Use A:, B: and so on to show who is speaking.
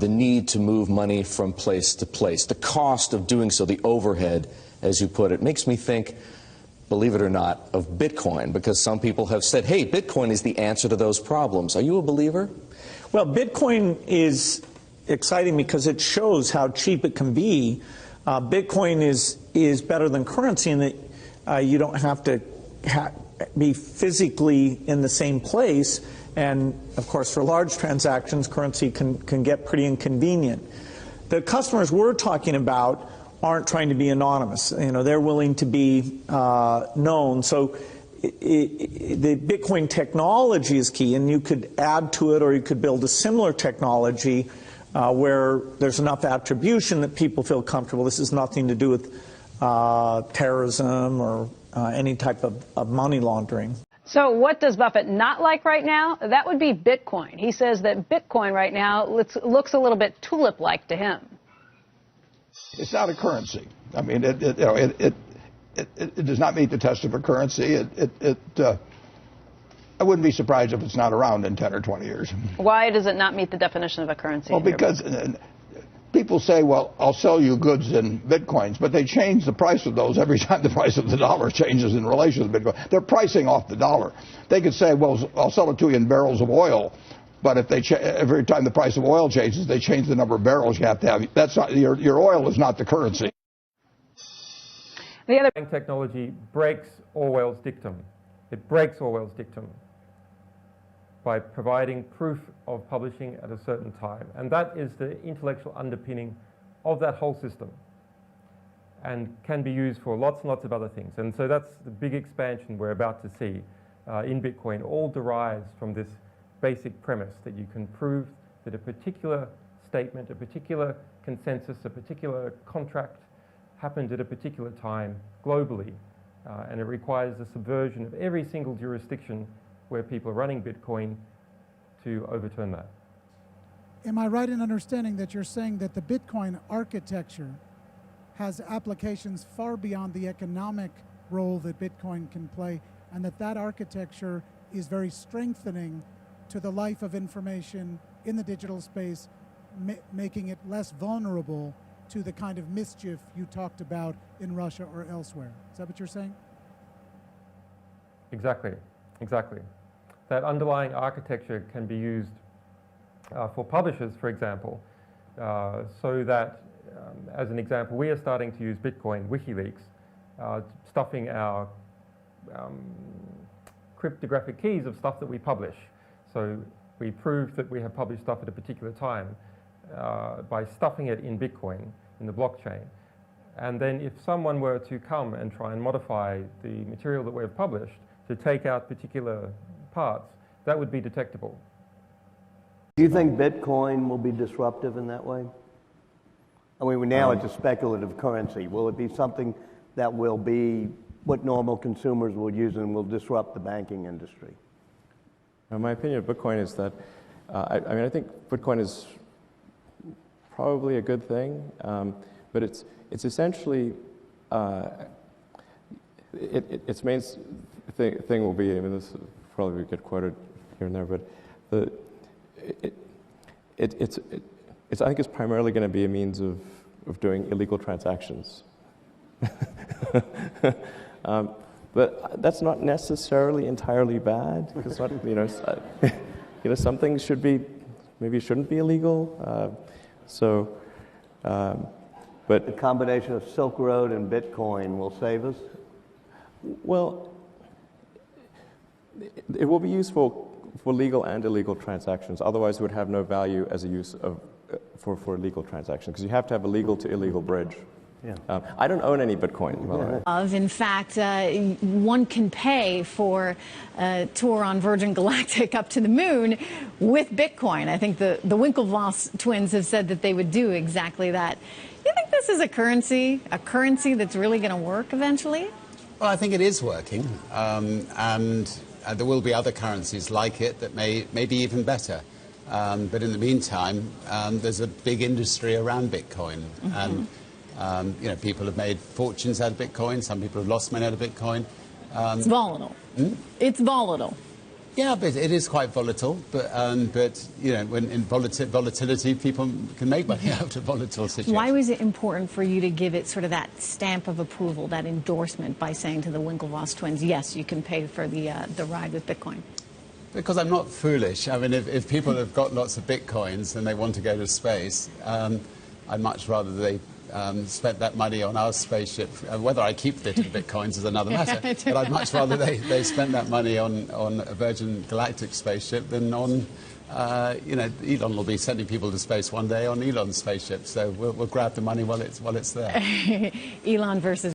A: the need to move money from place to place, the cost of doing so, the overhead, as you put it, makes me think, believe it or not, of Bitcoin, because some people have said, hey, Bitcoin is the answer to those problems. Are you a believer?
B: Well, Bitcoin is exciting because it shows how cheap it can be. Bitcoin is better than currency in that you don't have to be physically in the same place. And, of course, for large transactions, currency can get pretty inconvenient. The customers we're talking about aren't trying to be anonymous. You know, they're willing to be known. So the Bitcoin technology is key, and you could add to it, or you could build a similar technology where there's enough attribution that people feel comfortable. This has nothing to do with terrorism or any type of money laundering.
C: So what does Buffett not like right now? That would be Bitcoin. He says that Bitcoin right now looks a little bit tulip-like to him.
D: It's not a currency. I mean, it does not meet the test of a currency. I wouldn't be surprised if it's not around in 10 or 20 years.
C: Why does it not meet the definition of a currency?
D: Well, because people say, well, I'll sell you goods in Bitcoins, but they change the price of those every time the price of the dollar changes in relation to Bitcoin. They're pricing off the dollar. They could say, well, I'll sell it to you in barrels of oil. But if they every time the price of oil changes, they change the number of barrels you have to have. That's not your oil is not the currency.
C: The other
E: technology breaks Orwell's dictum. It breaks Orwell's dictum by providing proof of publishing at a certain time, and that is the intellectual underpinning of that whole system, and can be used for lots and lots of other things. And so that's the big expansion we're about to see in Bitcoin. All derives from this basic premise that you can prove that a particular statement, a particular consensus, a particular contract happened at a particular time globally, and it requires the subversion of every single jurisdiction where people are running Bitcoin to overturn that.
F: Am I right in understanding that you're saying that the Bitcoin architecture has applications far beyond the economic role that Bitcoin can play, and that architecture is very strengthening to the life of information in the digital space, making it less vulnerable to the kind of mischief you talked about in Russia or elsewhere? Is that what you're saying?
E: Exactly, exactly. That underlying architecture can be used for publishers, for example, so that, as an example, we are starting to use Bitcoin WikiLeaks, stuffing our cryptographic keys of stuff that we publish. So we prove that we have published stuff at a particular time by stuffing it in Bitcoin, in the blockchain. And then if someone were to come and try and modify the material that we've published to take out particular parts, that would be detectable.
G: Do you think Bitcoin will be disruptive in that way? I mean, now it's a speculative currency. Will it be something that will be what normal consumers will use and will disrupt the banking industry?
H: My opinion of Bitcoin is that, I think Bitcoin is probably a good thing, but it's essentially, its main thing will be, I mean, this will probably get quoted here and there, but I think it's primarily going to be a means of doing illegal transactions. But that's not necessarily entirely bad. It's not, some things maybe shouldn't be illegal. But
G: the combination of Silk Road and Bitcoin will save us?
H: Well, it will be useful for legal and illegal transactions. Otherwise, it would have no value as a use for legal transactions, because you have to have a legal to illegal bridge. Yeah. I don't own any Bitcoin.
I: In fact, one can pay for a tour on Virgin Galactic up to the moon with Bitcoin. I think the Winklevoss twins have said that they would do exactly that. You think this is a currency that's really going to work eventually?
J: Well, I think it is working, and there will be other currencies like it that may be even better. But in the meantime, there's a big industry around Bitcoin, and people have made fortunes out of Bitcoin. Some people have lost money out of Bitcoin.
I: It's volatile. It's volatile.
J: Yeah, but it is quite volatile. But you know, when in volatility, people can make money out of volatile situations.
I: Why was it important for you to give it sort of that stamp of approval, that endorsement, by saying to the Winklevoss twins, yes, you can pay for the ride with Bitcoin?
J: Because I'm not foolish. I mean, if people have got lots of Bitcoins and they want to go to space, I'd much rather they spent that money on our spaceship. Whether I keep it in Bitcoins is another matter. But I'd much rather they spent that money on a Virgin Galactic spaceship than on, you know, Elon will be sending people to space one day on Elon's spaceship. So we'll grab the money while it's there.
I: Elon versus